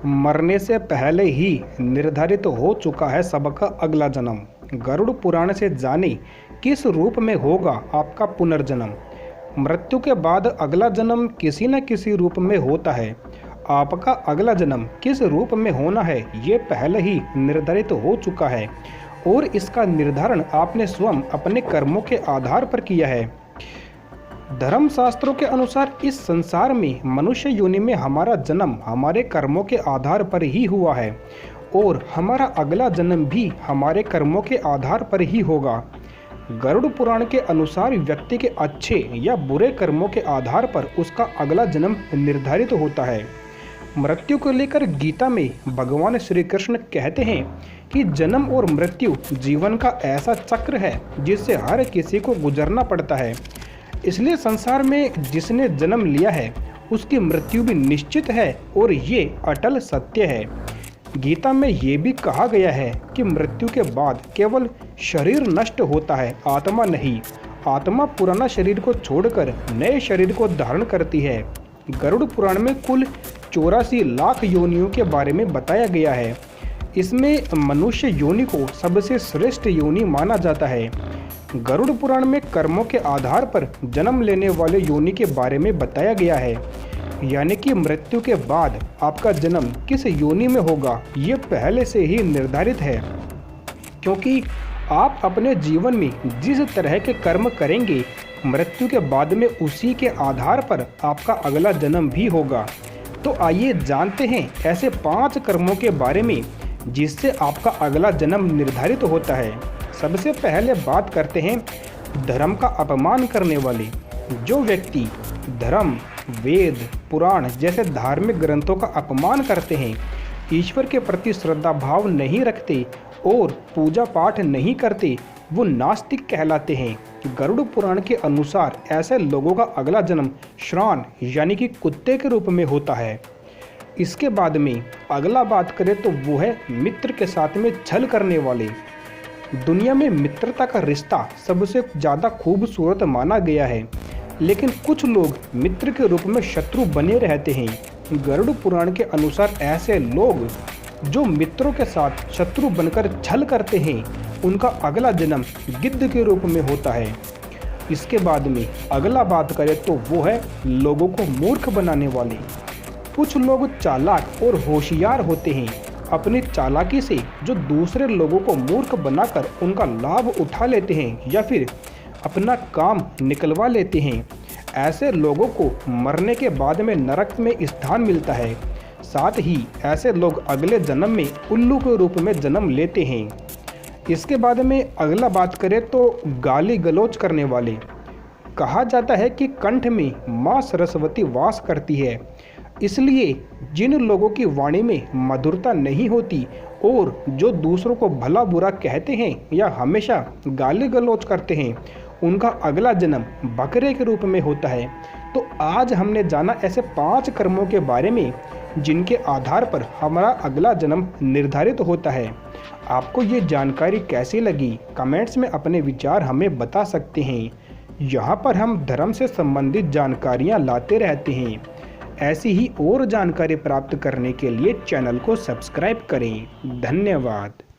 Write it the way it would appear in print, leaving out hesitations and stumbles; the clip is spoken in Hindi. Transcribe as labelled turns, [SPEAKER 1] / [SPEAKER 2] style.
[SPEAKER 1] मरने से पहले ही निर्धारित हो चुका है सबका अगला जन्म। गरुड़ पुराण से जाने किस रूप में होगा आपका पुनर्जन्म। मृत्यु के बाद अगला जन्म किसी न किसी रूप में होता है। आपका अगला जन्म किस रूप में होना है ये पहले ही निर्धारित हो चुका है और इसका निर्धारण आपने स्वयं अपने कर्मों के आधार पर किया है। धर्मशास्त्रों के अनुसार इस संसार में मनुष्य योनि में हमारा जन्म हमारे कर्मों के आधार पर ही हुआ है और हमारा अगला जन्म भी हमारे कर्मों के आधार पर ही होगा। गरुड़ पुराण के अनुसार व्यक्ति के अच्छे या बुरे कर्मों के आधार पर उसका अगला जन्म निर्धारित होता है। मृत्यु को लेकर गीता में भगवान श्री कृष्ण कहते हैं कि जन्म और मृत्यु जीवन का ऐसा चक्र है जिससे हर किसी को गुजरना पड़ता है। इसलिए संसार में जिसने जन्म लिया है उसकी मृत्यु भी निश्चित है और ये अटल सत्य है। गीता में ये भी कहा गया है कि मृत्यु के बाद केवल शरीर नष्ट होता है, आत्मा नहीं। आत्मा पुराना शरीर को छोड़कर नए शरीर को धारण करती है। गरुड़ पुराण में कुल 84 लाख योनियों के बारे में बताया गया है। इसमें मनुष्य योनि को सबसे श्रेष्ठ योनि माना जाता है। गरुड़ पुराण में कर्मों के आधार पर जन्म लेने वाले योनि के बारे में बताया गया है, यानी कि मृत्यु के बाद आपका जन्म किस योनि में होगा ये पहले से ही निर्धारित है। क्योंकि आप अपने जीवन में जिस तरह के कर्म करेंगे मृत्यु के बाद में उसी के आधार पर आपका अगला जन्म भी होगा। तो आइए जानते हैं ऐसे 5 कर्मों के बारे में जिससे आपका अगला जन्म निर्धारित होता है। सबसे पहले बात करते हैं धर्म का अपमान करने वाले। जो व्यक्ति धर्म, वेद, पुराण जैसे धार्मिक ग्रंथों का अपमान करते हैं, ईश्वर के प्रति श्रद्धा भाव नहीं रखते और पूजा पाठ नहीं करते, वो नास्तिक कहलाते हैं। गरुड़ पुराण के अनुसार ऐसे लोगों का अगला जन्म श्रान यानी कि कुत्ते के रूप में होता है। इसके बाद में अगला बात करें तो वो है मित्र के साथ में छल करने वाले। दुनिया में मित्रता का रिश्ता सबसे ज़्यादा खूबसूरत माना गया है, लेकिन कुछ लोग मित्र के रूप में शत्रु बने रहते हैं। गरुड़ पुराण के अनुसार ऐसे लोग जो मित्रों के साथ शत्रु बनकर छल करते हैं उनका अगला जन्म गिद्ध के रूप में होता है। इसके बाद में अगला बात करें तो वो है लोगों को मूर्ख बनाने वाले। कुछ लोग चालाक और होशियार होते हैं। अपनी चालाकी से जो दूसरे लोगों को मूर्ख बनाकर उनका लाभ उठा लेते हैं या फिर अपना काम निकलवा लेते हैं। ऐसे लोगों को मरने के बाद में नरक में स्थान मिलता है। साथ ही ऐसे लोग अगले जन्म में उल्लू के रूप में जन्म लेते हैं। इसके बाद में अगला बात करें तो गाली गलौज करने वाले। कहा जाता है कि कंठ में माँ सरस्वती वास करती है, इसलिए जिन लोगों की वाणी में मधुरता नहीं होती और जो दूसरों को भला बुरा कहते हैं या हमेशा गाली गलौज करते हैं उनका अगला जन्म बकरे के रूप में होता है। तो आज हमने जाना ऐसे 5 कर्मों के बारे में जिनके आधार पर हमारा अगला जन्म निर्धारित होता है। आपको ये जानकारी कैसी लगी कमेंट्स में अपने विचार हमें बता सकते हैं। यहाँ पर हम धर्म से संबंधित जानकारियाँ लाते रहते हैं। ऐसी ही और जानकारी प्राप्त करने के लिए चैनल को सब्सक्राइब करें। धन्यवाद।